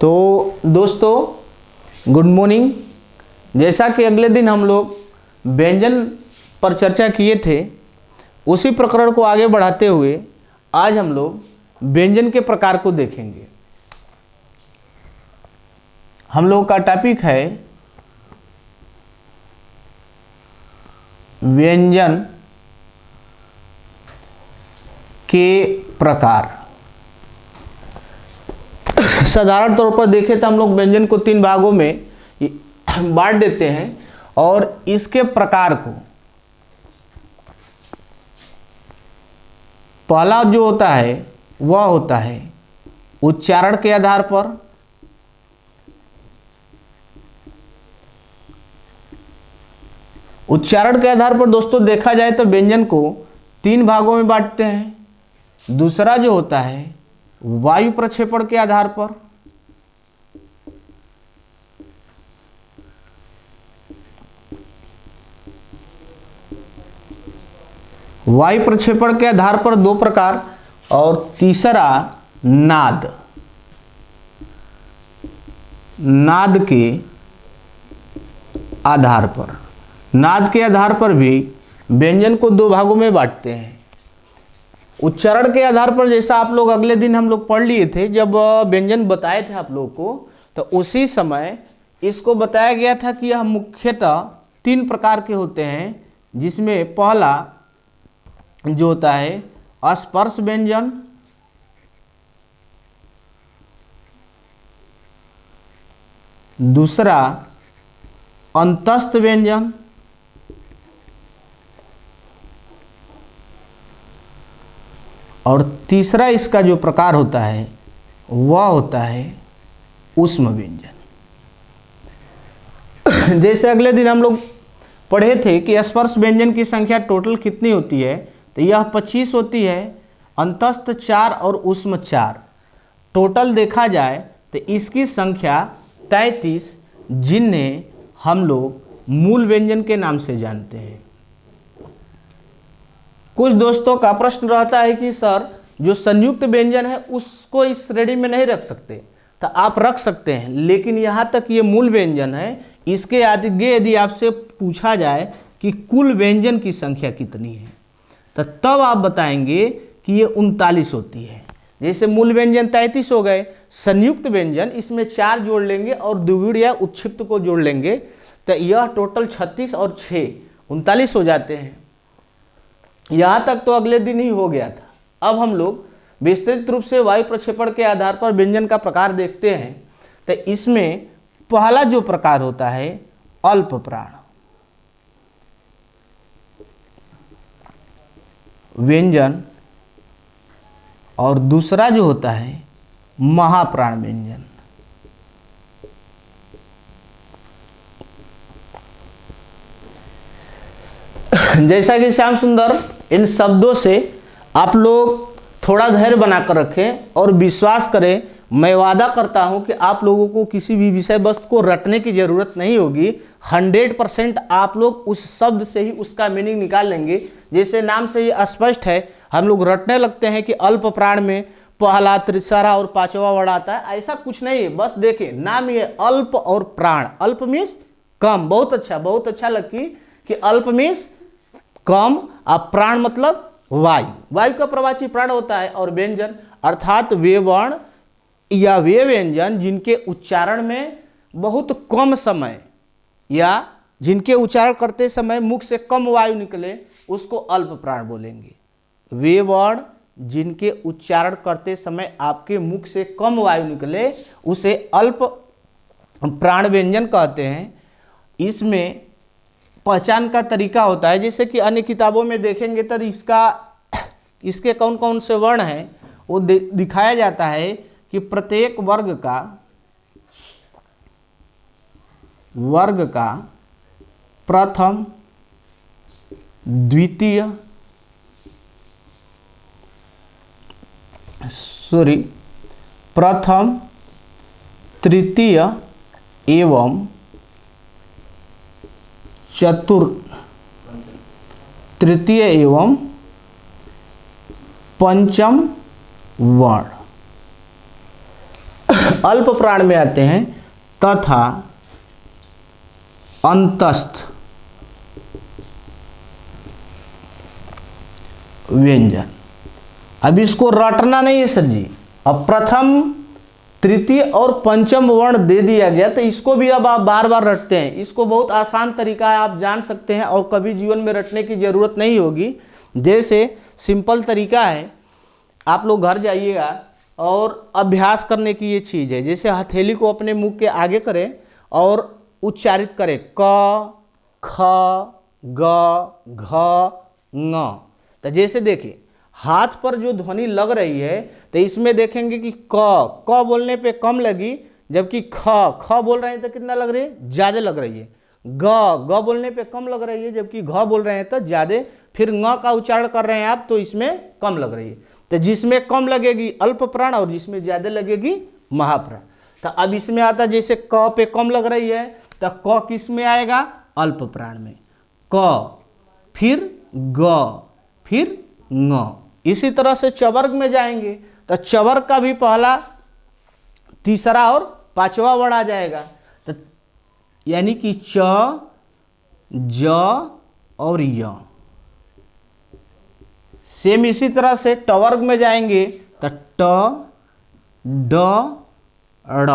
तो दोस्तों good morning. जैसा कि अगले दिन हम लोग व्यंजन पर चर्चा किए थे, उसी प्रकरण को आगे बढ़ाते हुए आज हम लोग व्यंजन के प्रकार को देखेंगे। हम लोग का टॉपिक है व्यंजन के प्रकार। साधारण तौर पर देखें तो हम लोग व्यंजन को 3 भागों में बांट देते हैं और इसके प्रकार को पहला जो होता है वह होता है उच्चारण के आधार पर, उच्चारण के आधार पर दोस्तों देखा जाए तो व्यंजन को 3 भागों में बांटते हैं। दूसरा जो होता है वायु प्रक्षेपण के आधार पर, वायु प्रक्षेपण के आधार पर 2 प्रकार, और तीसरा नाद, नाद के आधार पर। नाद के आधार पर भी व्यंजन को 2 भागों में बांटते हैं। उच्चारण के आधार पर जैसा आप लोग अगले दिन हम लोग पढ़ लिए थे, जब व्यंजन बताए थे आप लोग को, तो उसी समय इसको बताया गया था कि यह मुख्यतः 3 प्रकार के होते हैं, जिसमें पहला जो होता है स्पर्श व्यंजन, दूसरा अंतस्थ व्यंजन, और तीसरा इसका जो प्रकार होता है वह होता है ऊष्म व्यंजन। जैसे अगले दिन हम लोग पढ़े थे कि स्पर्श व्यंजन की संख्या टोटल कितनी होती है, तो यह 25 होती है, अंतस्थ 4 और ऊष्म 4। टोटल देखा जाए तो इसकी संख्या 33, जिन्हें हम लोग मूल व्यंजन के नाम से जानते हैं। कुछ दोस्तों का प्रश्न रहता है कि सर जो संयुक्त व्यंजन है उसको इस श्रेणी में नहीं रख सकते, तो आप रख सकते हैं, लेकिन यहाँ तक ये मूल व्यंजन है। इसके आगे यदि आपसे पूछा जाए कि कुल व्यंजन की संख्या कितनी है, तो तब आप बताएंगे कि ये 39 होती है। जैसे मूल व्यंजन 33 हो गए, संयुक्त व्यंजन इसमें 4 जोड़ लेंगे और द्विगुण या उत्क्षिप्त को जोड़ लेंगे, तो यह टोटल 36 और 6 39 हो जाते हैं। यहाँ तक तो अगले दिन ही हो गया था। अब हम लोग विस्तृत रूप से वायु प्रक्षेपण के आधार पर व्यंजन का प्रकार देखते हैं। तो इसमें पहला जो प्रकार होता है अल्प प्राण व्यंजन, और दूसरा जो होता है महाप्राण व्यंजन। जैसा कि श्याम सुंदर इन शब्दों से आप लोग थोड़ा धैर्य बनाकर रखें और विश्वास करें। मैं वादा करता हूं कि आप लोगों को किसी भी विषय वस्तु को रटने की जरूरत नहीं होगी। 100% आप लोग उस शब्द से ही उसका मीनिंग निकाल लेंगे। जैसे नाम से ही स्पष्ट है, हम लोग रटने लगते हैं कि अल्प प्राण में पहला, तीसरा और 5वां वर्ड आता है। ऐसा कुछ नहीं है, बस देखें नाम ये अल्प और प्राण। अल्प मीन्स कम, बहुत अच्छा लगी कि अल्प मीन्स कम, और प्राण मतलब वायु। वायु का प्रवाची प्राण होता है। और व्यंजन अर्थात वे वर्ण या वे व्यंजन जिनके उच्चारण में बहुत कम समय या जिनके उच्चारण करते समय मुख से कम वायु निकले, उसको अल्प प्राण बोलेंगे। वे वर्ण जिनके उच्चारण करते समय आपके मुख से कम वायु निकले, उसे अल्प प्राण व्यंजन कहते हैं। इसमें पहचान का तरीका होता है, जैसे कि अन्य किताबों में देखेंगे तो इसके कौन कौन से वर्ण हैं वो दिखाया जाता है कि प्रत्येक वर्ग का प्रथम, द्वितीय, प्रथम, तृतीय एवं तृतीय एवं पंचम वर्ण अल्प प्राण में आते हैं तथा अंतस्थ व्यंजन। अब इसको रटना नहीं है सर जी, अब प्रथम तृतीय और पंचम वर्ण दे दिया गया तो इसको भी अब आप बार बार रटते हैं। इसको बहुत आसान तरीका है, आप जान सकते हैं और कभी जीवन में रटने की ज़रूरत नहीं होगी। जैसे सिंपल तरीका है, आप लोग घर जाइएगा और अभ्यास करने की ये चीज़ है। जैसे हथेली को अपने मुंह के आगे करें और उच्चारित करें क ख ग घ ङ। तो जैसे देखिए हाथ पर जो ध्वनि लग रही है तो इसमें देखेंगे कि क बोलने पे कम लगी, जबकि ख बोल रहे हैं तो कितना लग रही है, ज़्यादा लग रही है। ग बोलने पे कम लग रही है, जबकि घ बोल रहे हैं तो ज़्यादा। फिर ङ का उच्चारण कर रहे हैं आप तो इसमें कम लग रही है। तो जिसमें कम लगेगी अल्प प्राण और जिसमें ज़्यादा लगेगी महाप्राण। तो अब इसमें आता जैसे क पे कम लग रही है तो क किस में आएगा, अल्प प्राण में। क फिर ग फिर ङ। इसी तरह से चवर्ग में जाएंगे तो चवर्ग का भी पहला तीसरा और पांचवा वर्ण आ जाएगा। तो यानी कि च ज और य। सेम इसी तरह से टवर्ग में जाएंगे तो ट ड ड़।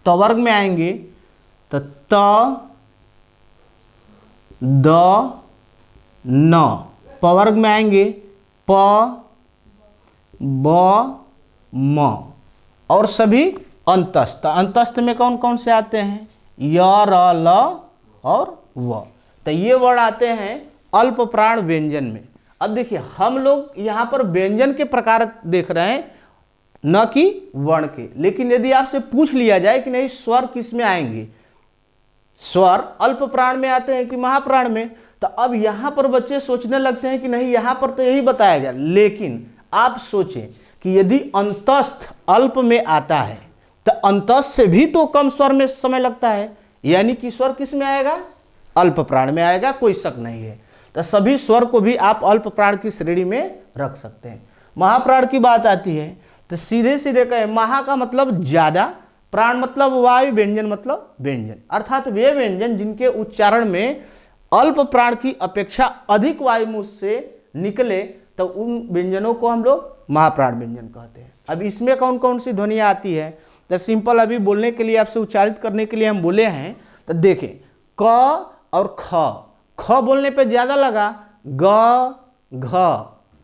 तवर्ग में आएंगे तो त द न। पवर्ग में आएंगे प ब म। और सभी अंतस्थ। अंतस्थ में कौन कौन से आते हैं, य र ल और व। तो ये वर्ड आते हैं अल्प प्राण व्यंजन में। अब देखिए हम लोग यहाँ पर व्यंजन के प्रकार देख रहे हैं न कि वर्ण के। लेकिन यदि आपसे पूछ लिया जाए कि नहीं स्वर किस में आएंगे, स्वर अल्प प्राण में आते हैं कि महाप्राण में, तो अब यहां पर बच्चे सोचने लगते हैं कि नहीं यहां पर तो यही बताया गया। लेकिन आप सोचें कि यदि अंतस्थ अल्प में आता है तो अंतस्थ से भी तो कम स्वर में समय लगता है, यानी कि स्वर किस में आएगा, अल्प प्राण में आएगा, कोई शक नहीं है। तो सभी स्वर को भी आप अल्प प्राण की श्रेणी में रख सकते हैं। महाप्राण की बात आती है तो सीधे सीधे कहें महा का मतलब ज्यादा, प्राण मतलब वायु, व्यंजन मतलब व्यंजन। अर्थात वे व्यंजन जिनके उच्चारण में अल्प प्राण की अपेक्षा अधिक वायु मुख से निकले तो उन व्यंजनों को हम लोग महाप्राण व्यंजन कहते हैं। अब इसमें कौन कौन सी ध्वनियाँ आती है तो सिंपल अभी बोलने के लिए आपसे उच्चारित करने के लिए हम बोले हैं। तो देखें क और ख बोलने पे ज़्यादा लगा, ग घ,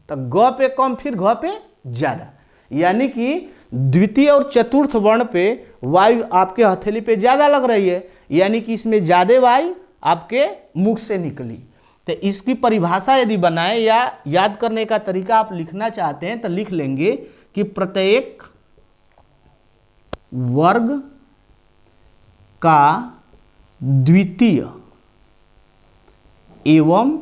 तो ग पे कम फिर घ पे ज़्यादा। यानी कि द्वितीय और चतुर्थ वर्ण पे वायु आपके हथेली पे ज़्यादा लग रही है, यानी कि इसमें ज़्यादा वायु आपके मुख से निकली। तो इसकी परिभाषा यदि बनाए या याद करने का तरीका आप लिखना चाहते हैं तो लिख लेंगे कि प्रत्येक वर्ग का द्वितीय एवं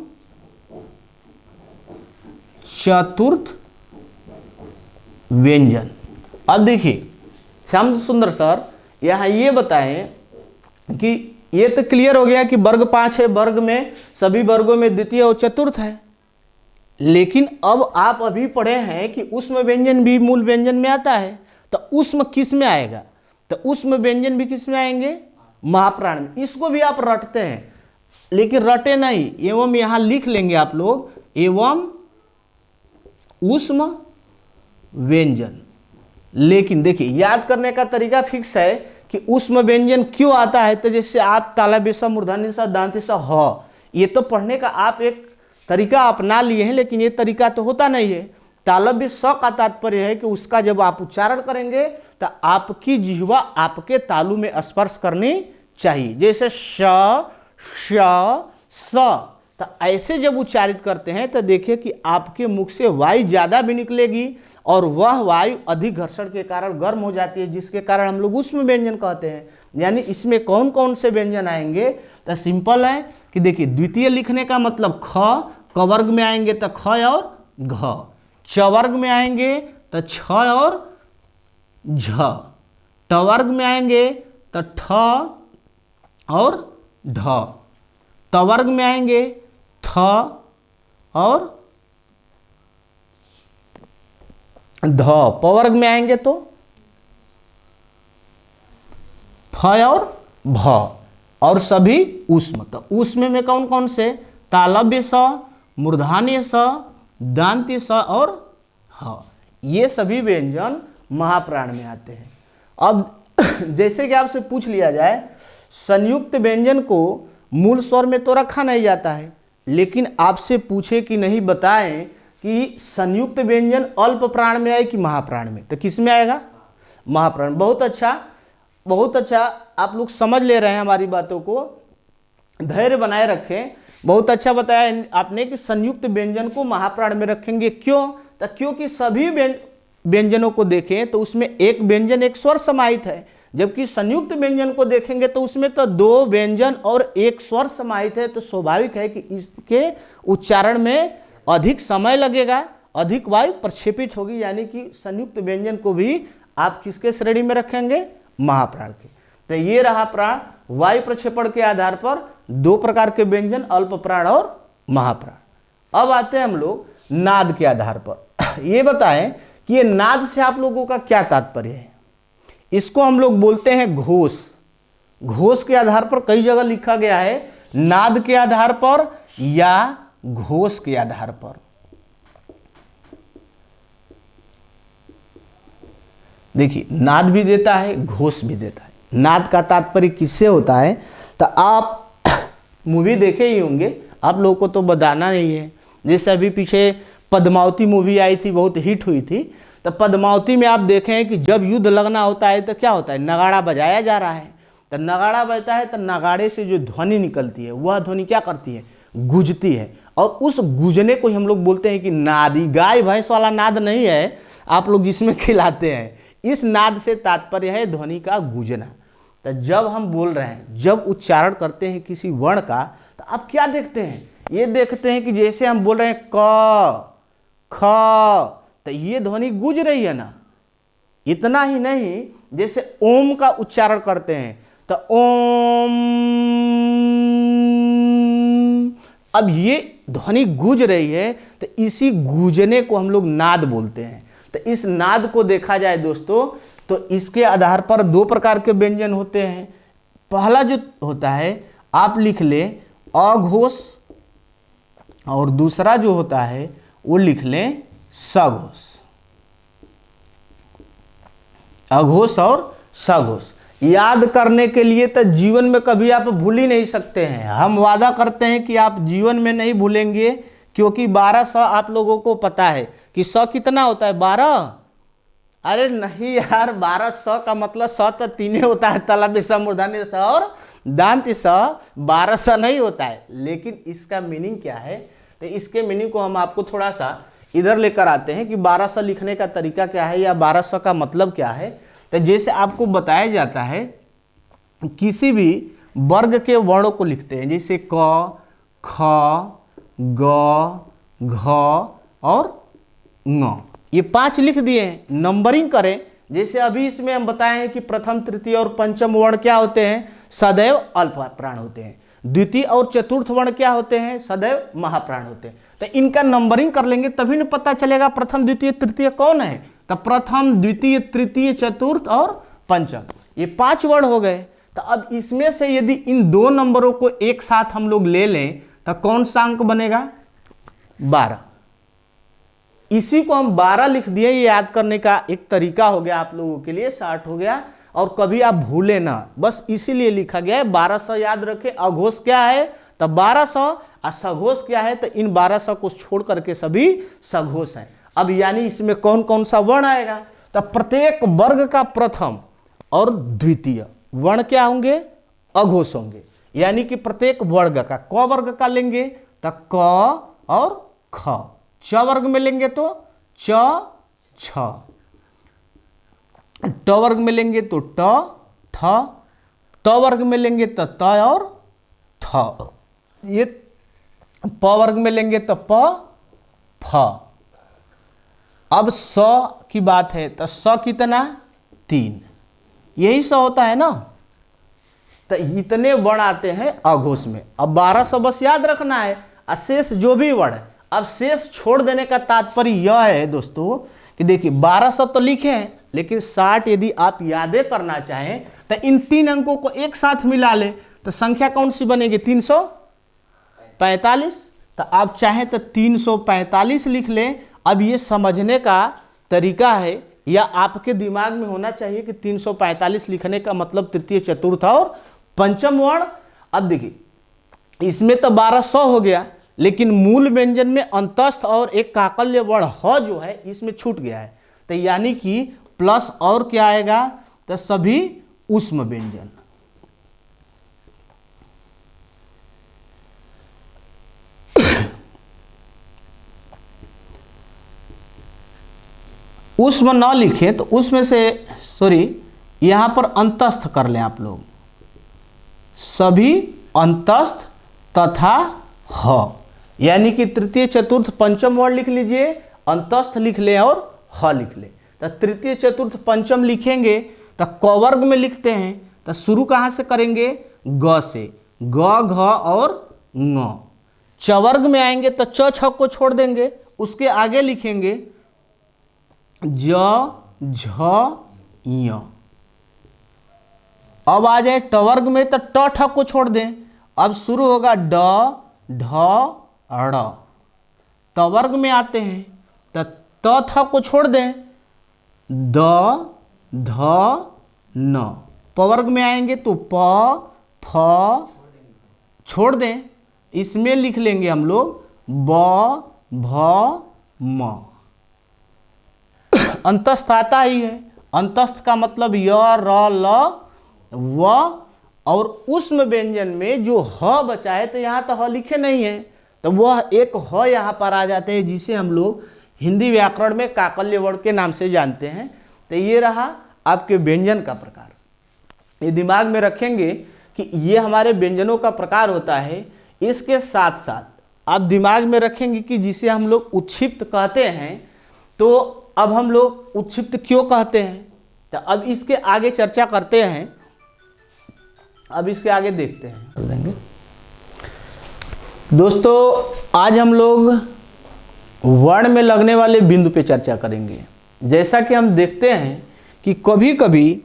चतुर्थ व्यंजन। अब देखिए श्याम सुंदर सर यहाँ ये बताएं कि ये तो क्लियर हो गया कि वर्ग 5 है, वर्ग में सभी वर्गों में द्वितीय और चतुर्थ है। लेकिन अब आप अभी पढ़े हैं कि उष्म व्यंजन भी मूल व्यंजन में आता है, तो उष्म किस में आएगा, तो उष्म व्यंजन भी किस में आएंगे, महाप्राण में। इसको भी आप रटते हैं लेकिन रटे नहीं, एवं यहाँ लिख लेंगे आप लोग एवं उष्म व्यंजन। लेकिन देखिए याद करने का तरीका फिक्स है कि उष्म व्यंजन क्यों आता है। तो जैसे आप ताला बेसा मूर्धन्य सा दांत सा ह, ये तो पढ़ने का आप एक तरीका अपना लिए हैं, लेकिन ये तरीका तो होता नहीं है। तालव्य स का तात्पर्य है कि उसका जब आप उच्चारण करेंगे तो आपकी जिह्वा आपके तालु में स्पर्श करनी चाहिए। जैसे श श स, तो ऐसे जब उच्चारित करते हैं तो देखिए कि आपके मुख से वायु ज़्यादा भी निकलेगी और वह वायु अधिक घर्षण के कारण गर्म हो जाती है, जिसके कारण हम लोग उष्म व्यंजन कहते हैं। यानी इसमें कौन कौन से व्यंजन आएंगे तो सिंपल है कि देखिए द्वितीय लिखने का मतलब ख, क वर्ग में आएंगे तो ख और घ, च वर्ग में आएंगे तो छ और झ, ट वर्ग में आएंगे तो ठ और ढ, त वर्ग में आएंगे थ और ध, प वर्ग में आएंगे तो फ और भ, और सभी ऊष्म। तो ऊष्म में कौन कौन से? तालव्य स, मूर्धन्य स, दांत्य स और ह, ये सभी व्यंजन महाप्राण में आते हैं। अब जैसे कि आपसे पूछ लिया जाए, संयुक्त व्यंजन को मूल स्वर में तो रखा नहीं जाता है, लेकिन आपसे पूछे कि नहीं बताएं कि संयुक्त व्यंजन अल्प प्राण में आए कि महाप्राण में, तो किस में आएगा? महाप्राण। बहुत अच्छा, बहुत अच्छा, आप लोग समझ ले रहे हैं हमारी बातों को, धैर्य बनाए रखें। बहुत अच्छा बताया आपने कि संयुक्त व्यंजन को महाप्राण में रखेंगे। क्यों? तो क्योंकि सभी व्यंजनों को देखें तो उसमें एक व्यंजन एक स्वर समाहित है, जबकि संयुक्त व्यंजन को देखेंगे तो उसमें तो दो व्यंजन और एक स्वर समाहित है। तो स्वाभाविक है कि इसके उच्चारण में अधिक समय लगेगा, अधिक वायु प्रक्षेपित होगी, यानी कि संयुक्त व्यंजन को भी आप किसके श्रेणी में रखेंगे? महाप्राण के। तो ये रहा प्राण। वायु प्रक्षेपण के आधार पर दो प्रकार के व्यंजन, अल्प प्राण और महाप्राण। अब आते हैं हम लोग नाद के आधार पर। ये बताएं कि ये नाद से आप लोगों का क्या तात्पर्य है? इसको हम लोग बोलते हैं घोष। घोष के आधार पर कई जगह लिखा गया है, नाद के आधार पर या घोष के आधार पर। देखिए, नाद भी देता है, घोष भी देता है। नाद का तात्पर्य किससे होता है? तो आप मूवी देखे ही होंगे, आप लोगों को तो बताना नहीं है। जैसे अभी पीछे पद्मावती मूवी आई थी, बहुत हिट हुई थी। तो पद्मावती में आप देखें कि जब युद्ध लगना होता है तो क्या होता है? नगाड़ा बजाया जा रहा है। तो नगाड़ा बजता है तो नगाड़े से जो ध्वनि निकलती है वह ध्वनि क्या करती है? गूंजती है। और उस गूंजने को हम लोग बोलते हैं कि नादी। गाय भैंस वाला नाद नहीं है आप लोग जिसमें खिलाते हैं, इस नाद से तात्पर्य है ध्वनि का गूंजना। तो जब हम बोल रहे हैं, जब उच्चारण करते हैं किसी वर्ण का, तो आप क्या देखते हैं? ये देखते हैं कि जैसे हम बोल रहे हैं क, ख, तो ये ध्वनि गूंज रही है ना। इतना ही नहीं, जैसे ओम का उच्चारण करते हैं तो ओम, अब ये ध्वनि गूंज रही है, तो इसी गूंजने को हम लोग नाद बोलते हैं। तो इस नाद को देखा जाए दोस्तों, तो इसके आधार पर दो प्रकार के व्यंजन होते हैं। पहला जो होता है आप लिख ले अघोष, और दूसरा जो होता है वो लिख लें सघोष। अघोष और सघोष याद करने के लिए तो जीवन में कभी आप भूल ही नहीं सकते हैं। हम वादा करते हैं कि आप जीवन में नहीं भूलेंगे, क्योंकि 1200 आप लोगों को पता है कि 100 कितना होता है? 12। अरे नहीं यार, 1200 का मतलब 100 तो तीन होता है, तलव्य स, मूर्धन्य स और दांत्य स। 1200 नहीं होता है। लेकिन इसका मीनिंग क्या है? तो इसके मीनिंग को हम आपको थोड़ा सा इधर लेकर आते हैं कि 1200 लिखने का तरीका क्या है या 1200 का मतलब क्या है। तो जैसे आपको बताया जाता है, किसी भी वर्ग के वर्णों को लिखते हैं, जैसे क, ख, ग, घ और ङ, ये 5 लिख दिए हैं। नंबरिंग करें, जैसे अभी इसमें हम बताए हैं कि प्रथम, तृतीय और पंचम वर्ण क्या होते हैं? सदैव अल्प प्राण होते हैं। द्वितीय और चतुर्थ वर्ण क्या होते हैं? सदैव महाप्राण होते हैं। तो इनका नंबरिंग कर लेंगे तभी न पता चलेगा प्रथम, द्वितीय, तृतीय कौन है। तो प्रथम, द्वितीय, तृतीय, चतुर्थ और पंचम, ये 5 वर्ण हो गए। तो अब इसमें से यदि इन दो नंबरों को एक साथ हम लोग ले लें तो कौन सा अंक बनेगा? 12। इसी को हम 12 लिख दिए। ये याद करने का एक तरीका हो गया आप लोगों के लिए, 60 हो गया। और कभी आप भूले ना, बस इसीलिए लिखा गया है। 1200 याद रखें। अघोष क्या है? तो 1200। और सघोष क्या है? तो इन 1200 को छोड़ करके सभी सघोष हैं। अब यानी इसमें कौन कौन सा वर्ण आएगा? तो प्रत्येक वर्ग का प्रथम और द्वितीय वर्ण क्या होंगे? अघोष होंगे। यानी कि प्रत्येक वर्ग का, क वर्ग का लेंगे तो क और ख, च वर्ग में लेंगे तो च, छ, ट वर्ग में लेंगे तो ट, ठ, त वर्ग में लेंगे तो त और थ, ये प वर्ग में लेंगे तो प, फ। अब स की बात है तो स कितना? 3। यही स होता है ना। तो इतने वर्ण आते हैं अघोष में। अब 1200 बस याद रखना है। शेष जो भी वर्ण है, अब शेष छोड़ देने का तात्पर्य यह है दोस्तों कि देखिए 1200 तो लिखे हैं, लेकिन 60 यदि आप यादें करना चाहें तो इन 3 अंकों को एक साथ मिला ले तो संख्या कौन सी बनेगी? 345। तो आप चाहें तो 345 लिख लें। अब ये समझने का तरीका है, या आपके दिमाग में होना चाहिए कि 345 लिखने का मतलब तृतीय, चतुर्थ और पंचम वर्ण। अब देखिए इसमें तो 1200 हो गया, लेकिन मूल व्यंजन में अंतस्थ और एक काकल्य वर्ण ह जो है इसमें छूट गया है। तो यानी कि प्लस और क्या आएगा? तो सभी ऊष्म व्यंजन। ऊष्म न लिखें तो उसमें से यहां पर अंतस्थ कर लें आप लोग, सभी अंतस्थ तथा ह, यानी कि तृतीय, चतुर्थ, पंचम वर्ण लिख लीजिए, अंतस्थ लिख लें और ह लिख लें। तो तृतीय, चतुर्थ, पंचम लिखेंगे तो क वर्ग में लिखते हैं, तो शुरू कहाँ से करेंगे? ग से, ग, घ और ङ। च वर्ग में आएंगे तो च, छ को छोड़ देंगे, उसके आगे लिखेंगे ज, झ, य। अब आ जाए ट वर्ग में तो ट, ठ को छोड़ दें, अब शुरू होगा ड, ढ, ड़। त वर्ग में आते हैं तो त, थ को छोड़ दें, द, ध, न। प वर्ग में आएंगे तो प, फ छोड़ दें, इसमें लिख लेंगे हम लोग ब, भ, म। अंतस्थ आता ही है, अंतस्थ का मतलब य, र, ल, व, और ऊष्म व्यंजन में जो ह बचा है तो यहाँ तो ह लिखे नहीं है, तो वह एक ह यहाँ पर आ जाते हैं, जिसे हम लोग हिंदी व्याकरण में काकल्य वर्ण के नाम से जानते हैं। तो ये रहा आपके व्यंजन का प्रकार। ये दिमाग में रखेंगे कि ये हमारे व्यंजनों का प्रकार होता है। इसके साथ साथ आप दिमाग में रखेंगे कि जिसे हम लोग उत्क्षिप्त कहते हैं, तो अब हम लोग उत्क्षिप्त क्यों कहते हैं, तो अब इसके आगे चर्चा करते हैं। अब इसके आगे देखते हैं, कर देंगे। दोस्तों आज हम लोग वर्ण में लगने वाले बिंदु पे चर्चा करेंगे। जैसा कि हम देखते हैं कि कभी कभी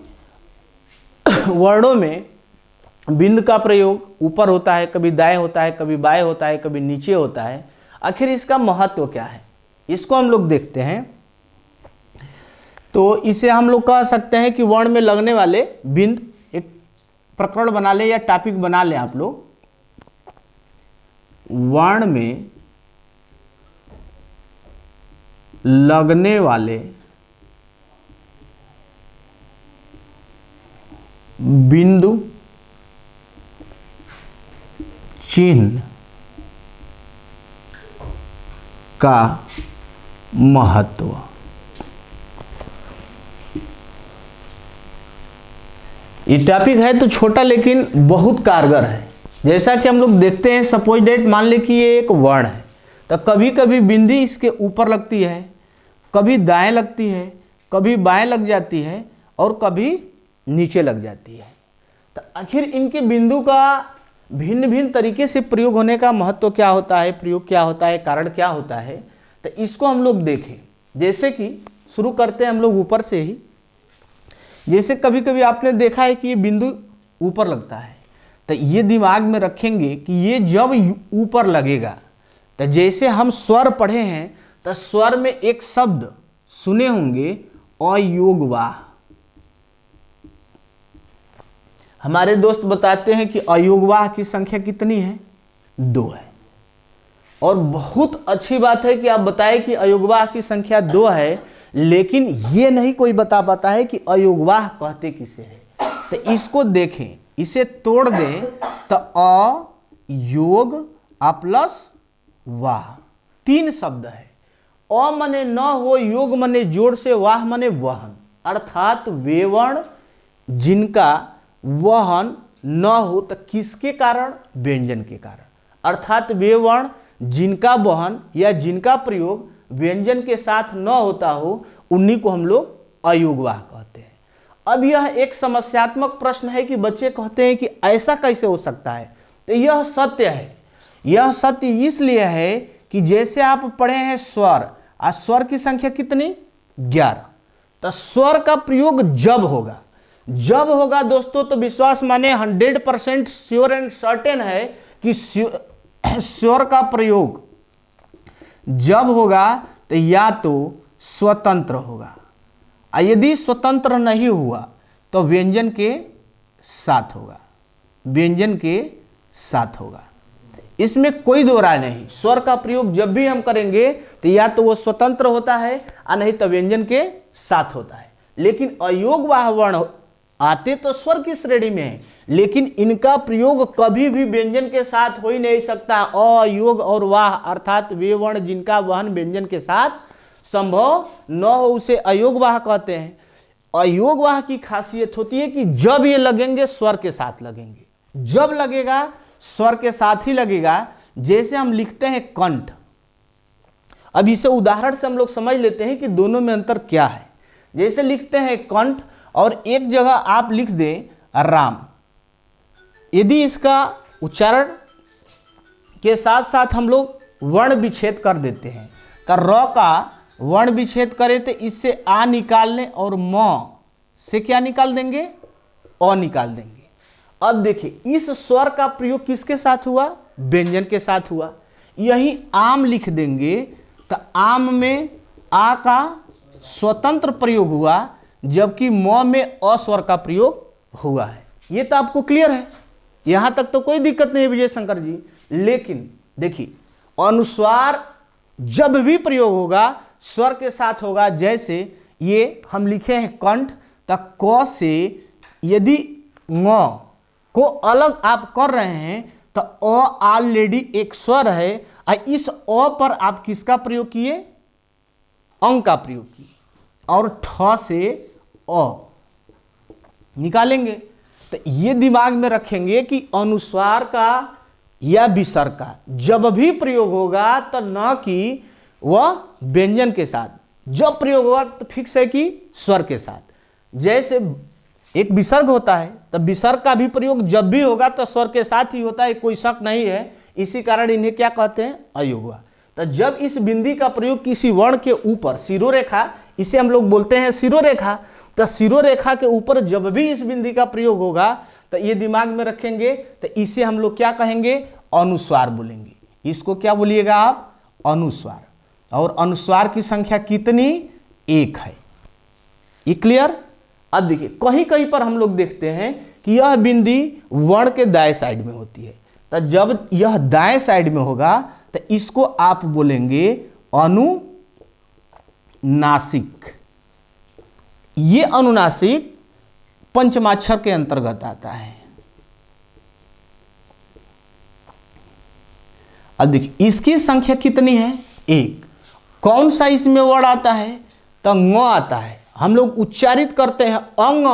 वर्णों में बिंदु का प्रयोग ऊपर होता है, कभी दाएं होता है, कभी बाएं होता है, कभी नीचे होता है। आखिर इसका महत्व क्या है, इसको हम लोग देखते हैं। तो इसे हम लोग कह सकते हैं कि वर्ण में लगने वाले बिंदु, एक प्रकरण बना ले या टॉपिक बना ले आप लोग। वर्ण में लगने वाले बिंदु चिन्ह का महत्व। ये टॉपिक है तो छोटा लेकिन बहुत कारगर है। जैसा कि हम लोग देखते हैं, सपोज डेट मान ले कि ये एक वर्ण है, तो कभी कभी बिंदी इसके ऊपर लगती है, कभी दाएं लगती है, कभी बाएं लग जाती है और कभी नीचे लग जाती है। तो आखिर इनके बिंदु का भिन्न भिन्न तरीके से प्रयोग होने का महत्व क्या होता है, प्रयोग क्या होता है, कारण क्या होता है, तो इसको हम लोग देखें। जैसे कि शुरू करते हैं हम लोग ऊपर से ही। जैसे कभी कभी आपने देखा है कि ये बिंदु ऊपर लगता है, तो ये दिमाग में रखेंगे कि ये जब ऊपर लगेगा, तो जैसे हम स्वर पढ़े हैं तो स्वर में एक शब्द सुने होंगे अयोगवाह। हमारे दोस्त बताते हैं कि अयोगवाह की संख्या कितनी है? 2 है। और बहुत अच्छी बात है कि आप बताएं कि अयोगवाह की संख्या 2 है, लेकिन ये नहीं कोई बता पाता है कि अयोगवाह कहते किसे है। तो इसको देखें, इसे तोड़ दें तो अ, योग, आ प्लस वाह, 3 शब्द है। अ मने न हो, योग मने जोड़ से, वाह मने वहन, अर्थात वे वर्ण जिनका वहन न हो तो किसके कारण? व्यंजन के कारण। अर्थात वे वर्ण जिनका वहन या जिनका प्रयोग व्यंजन के साथ न होता हो, उन्हीं को हम लोग अयोगवाह कहते हैं। अब यह एक समस्यात्मक प्रश्न है कि बच्चे कहते हैं कि ऐसा कैसे हो सकता है। तो यह सत्य है। यह सत्य इसलिए है कि जैसे आप पढ़े हैं स्वर, स्वर की संख्या कितनी? 11। तो स्वर का प्रयोग जब होगा दोस्तों, तो विश्वास माने 100% श्योर एंड सर्टेन है कि स्वर का प्रयोग जब होगा तो या तो स्वतंत्र होगा, और यदि स्वतंत्र नहीं हुआ तो व्यंजन के साथ होगा। इसमें कोई दो राय नहीं। स्वर का प्रयोग जब भी हम करेंगे तो या तो वो स्वतंत्र होता है और नहीं तो व्यंजन के साथ होता है। लेकिन अयोगवाह वर्ण आते तो स्वर की श्रेणी में है, लेकिन इनका प्रयोग कभी भी व्यंजन के साथ हो ही नहीं सकता। अयोग और वाह अर्थात वे वर्ण जिनका वहन व्यंजन के साथ संभव न हो उसे अयोगवाह कहते हैं। अयोगवाह की खासियत होती है कि जब ये लगेंगे स्वर के साथ लगेंगे, जब लगेगा स्वर के साथ ही लगेगा। जैसे हम लिखते हैं कंठ, अब इसे उदाहरण से हम लोग समझ लेते हैं कि दोनों में अंतर क्या है। जैसे लिखते हैं कंठ और एक जगह आप लिख दें राम, यदि इसका उच्चारण के साथ साथ हम लोग वर्ण विच्छेद कर देते हैं, तो र का वर्ण विच्छेद करें तो इससे आ निकालने और म से क्या निकाल देंगे, अ निकाल देंगे। अब देखिए इस स्वर का प्रयोग किसके साथ हुआ, व्यंजन के साथ हुआ। यही आम लिख देंगे तो आम में आ का स्वतंत्र प्रयोग हुआ, जबकि म में अ स्वर का प्रयोग हुआ है। ये तो आपको क्लियर है, यहां तक तो कोई दिक्कत नहीं है विजय शंकर जी। लेकिन देखिए अनुस्वार जब भी प्रयोग होगा स्वर के साथ होगा। जैसे ये हम लिखे हैं कंठ, तो क से यदि म को अलग आप कर रहे हैं तो अ ऑलरेडी एक स्वर है, और इस अ पर आप किसका प्रयोग किए, अंग का प्रयोग किए, और ठ से अ निकालेंगे। तो ये दिमाग में रखेंगे कि अनुस्वार का या विसर्ग का जब भी प्रयोग होगा तो न कि वह व्यंजन के साथ, जब प्रयोग होगा तो फिक्स है कि स्वर के साथ। जैसे एक विसर्ग होता है तो विसर्ग का भी प्रयोग जब भी होगा तो स्वर के साथ ही होता है, कोई शक नहीं है। इसी कारण इन्हें क्या कहते हैं, अयोगवाह। तो जब इस बिंदी का प्रयोग किसी वर्ण के ऊपर, शिरोरेखा इसे हम लोग बोलते हैं शिरोरेखा, तो शिरोरेखा के ऊपर जब भी इस बिंदी का प्रयोग होगा तो ये दिमाग में रखेंगे, तो इसे हम लोग क्या कहेंगे, अनुस्वार बोलेंगे। इसको क्या बोलिएगा आप, अनुस्वार। और अनुस्वार की संख्या कितनी, 1 है। ये क्लियर। अब देखिए कहीं कहीं पर हम लोग देखते हैं कि यह बिंदी वर्ण के दाएं साइड में होती है, तो जब यह दाएं साइड में होगा तो इसको आप बोलेंगे अनुनासिक। ये अनुनासिक पंचमाक्षर के अंतर्गत आता है। अब देखिए इसकी संख्या कितनी है, 1। कौन सा इसमें वर्ण आता है, तो ङ आता है। हम लोग उच्चारित करते हैं अंग।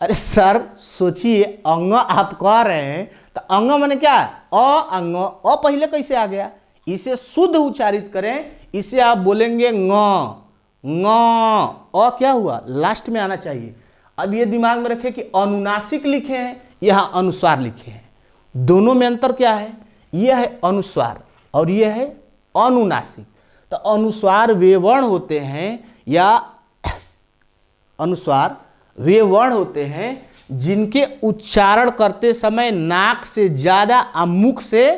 अरे सर सोचिए, अंग आप कह रहे हैं तो अंग माने क्या, अंग। पहले कैसे आ गया, इसे शुद्ध उच्चारित करें, इसे आप बोलेंगे ङ। क्या हुआ, लास्ट में आना चाहिए। अब ये दिमाग में रखें कि अनुनासिक लिखे हैं, यहाँ अनुस्वार लिखे हैं। दोनों में अंतर क्या है, यह है अनुस्वार और यह है अनुनासिक। तो अनुस्वार वे वर्ण होते हैं, या अनुस्वार वे वर्ण होते हैं जिनके उच्चारण करते समय नाक से ज्यादा और मुख से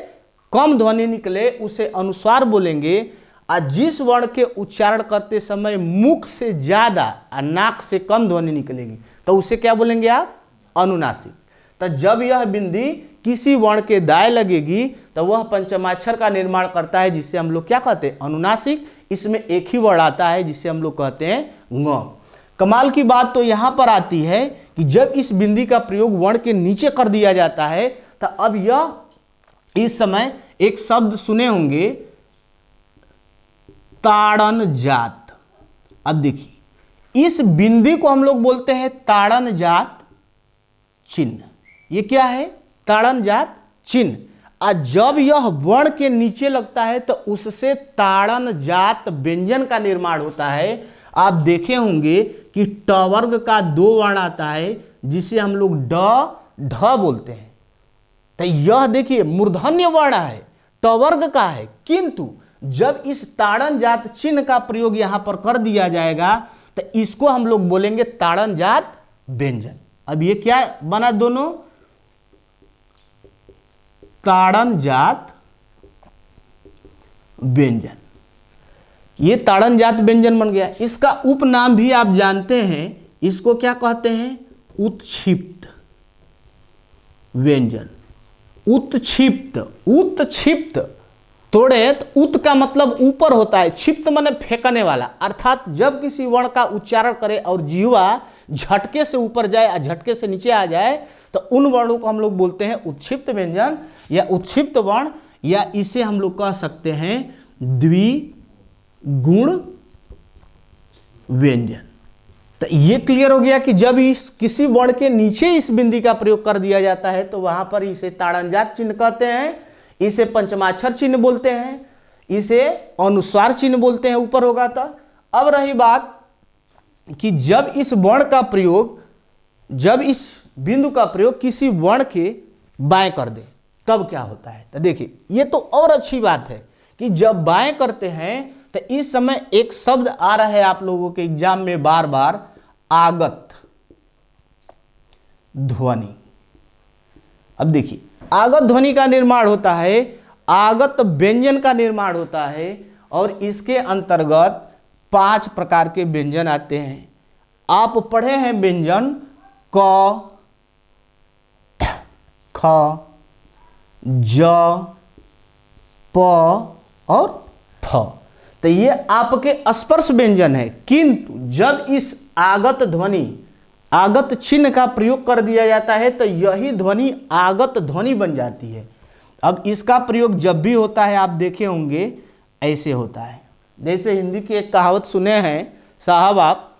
कम ध्वनि निकले, उसे अनुस्वार बोलेंगे। और जिस वर्ण के उच्चारण करते समय मुख से ज्यादा और नाक से कम ध्वनि निकलेगी तो उसे क्या बोलेंगे आप, अनुनासिक। तो जब यह बिंदी किसी वर्ण के दाएं लगेगी तो वह पंचमाक्षर का निर्माण करता है, जिसे हम लोग क्या कहते हैं, अनुनासिक। इसमें एक ही वर्ण आता है जिसे हम लोग कहते हैं ङ। कमाल की बात तो यहां पर आती है कि जब इस बिंदी का प्रयोग वर्ण के नीचे कर दिया जाता है तो अब यह, इस समय एक शब्द सुने होंगे ताड़न जात। अब देखिए इस बिंदी को हम लोग बोलते हैं ताड़न जात चिन्ह। ये क्या है, ताड़न जात चिन्ह। और जब यह वर्ण के नीचे लगता है तो उससे ताड़न जात व्यंजन का निर्माण होता है। आप देखे होंगे कि ट वर्ग का 2 वर्ण आता है जिसे हम लोग ड ढ बोलते हैं। तो यह देखिए मूर्धन्य वर्ण है, ट वर्ग का है, किंतु जब इस ताड़न जात चिन्ह का प्रयोग यहां पर कर दिया जाएगा तो इसको हम लोग बोलेंगे ताड़न जात व्यंजन। अब ये क्या बना दोनों, ताड़न जात व्यंजन, ये ताड़न जात व्यंजन बन गया। इसका उपनाम भी आप जानते हैं, इसको क्या कहते हैं, उत्क्षिप्त व्यंजन। उत्क्षिप्त, उत्क्षिप्त तोड़े तो उत का मतलब ऊपर होता है, क्षिप्त माने फेंकने वाला, अर्थात जब किसी वर्ण का उच्चारण करे और जीवा झटके से ऊपर जाए या झटके से नीचे आ जाए तो उन वर्णों को हम लोग बोलते हैं उत्क्षिप्त व्यंजन या उत्क्षिप्त वर्ण, या इसे हम लोग कह सकते हैं द्विगुण व्यंजन। तो ये क्लियर हो गया कि जब इस किसी वर्ण के नीचे इस बिंदी का प्रयोग कर दिया जाता है तो वहां पर इसे ताड़नजात चिन्ह कहते हैं, इसे पंचमाक्षर चिन्ह बोलते हैं, इसे अनुस्वार चिन्ह बोलते हैं, ऊपर होगा तो। अब रही बात कि जब इस वर्ण का प्रयोग, जब इस बिंदु का प्रयोग किसी वर्ण के बाएं कर दे कब क्या होता है, तो देखिए ये तो और अच्छी बात है कि जब बाएं करते हैं तो इस समय एक शब्द आ रहा है आप लोगों के एग्जाम में बार बार, आगत ध्वनि। अब देखिए आगत ध्वनि का निर्माण होता है, आगत व्यंजन का निर्माण होता है और इसके अंतर्गत 5 प्रकार के व्यंजन आते हैं। आप पढ़े हैं व्यंजन क, ख, ज, प और फ, तो ये आपके स्पर्श व्यंजन है। किंतु जब इस आगत ध्वनि, आगत चिन्ह का प्रयोग कर दिया जाता है तो यही ध्वनि आगत ध्वनि बन जाती है। अब इसका प्रयोग जब भी होता है आप देखे होंगे ऐसे होता है, जैसे हिंदी की एक कहावत सुने हैं साहब आप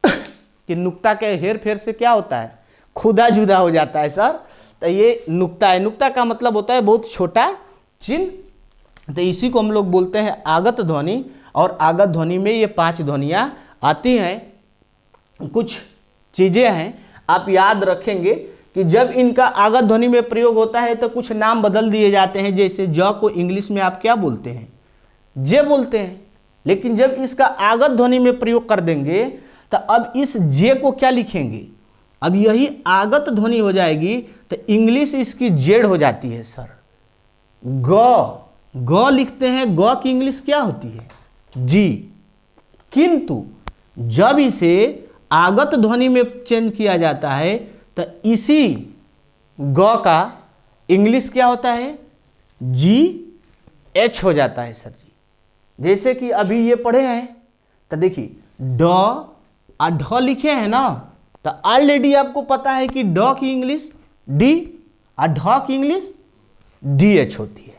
कि नुक्ता के हेर फेर से क्या होता है, खुदा जुदा हो जाता है सर। तो ये नुक्ता है, नुक्ता का मतलब होता है बहुत छोटा चिन्ह, तो इसी को हम लोग बोलते हैं आगत ध्वनि। और आगत ध्वनि में ये 5 ध्वनियाँ आती हैं। कुछ चीज़ें हैं आप याद रखेंगे कि जब इनका आगत ध्वनि में प्रयोग होता है तो कुछ नाम बदल दिए जाते हैं, जैसे ज को इंग्लिश में आप क्या बोलते हैं, जे बोलते हैं, लेकिन जब इसका आगत ध्वनि में प्रयोग कर देंगे तो अब इस जे को क्या लिखेंगे, अब यही आगत ध्वनि हो जाएगी तो इंग्लिश इसकी जेड हो जाती है सर। ग, ग लिखते हैं, ग की इंग्लिश क्या होती है, जी। किंतु जब इसे आगत ध्वनि में चेंज किया जाता है तो इसी ग का इंग्लिश क्या होता है, जी एच हो जाता है सर जी। जैसे कि अभी ये पढ़े हैं तो देखिए ड और ढ लिखे हैं ना, तो ऑलरेडी आपको पता है कि ड की इंग्लिश डी और ढ की इंग्लिश डी एच होती है।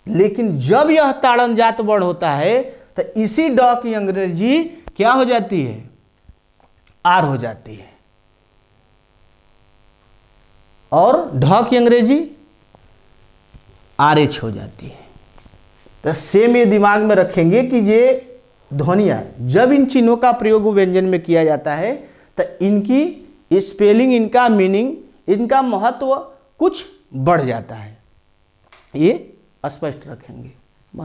लेकिन जब यह ताड़नजात वर्ण होता है तो इसी ड की अंग्रेजी क्या हो जाती है, आर हो जाती है, और ढ की अंग्रेजी आर एच हो जाती है। तो सेम ये दिमाग में रखेंगे कि ये ध्वनियाँ जब इन चिन्हों का प्रयोग व्यंजन में किया जाता है तो इनकी स्पेलिंग, इनका मीनिंग, इनका महत्व कुछ बढ़ जाता है, ये स्पष्ट रखेंगे।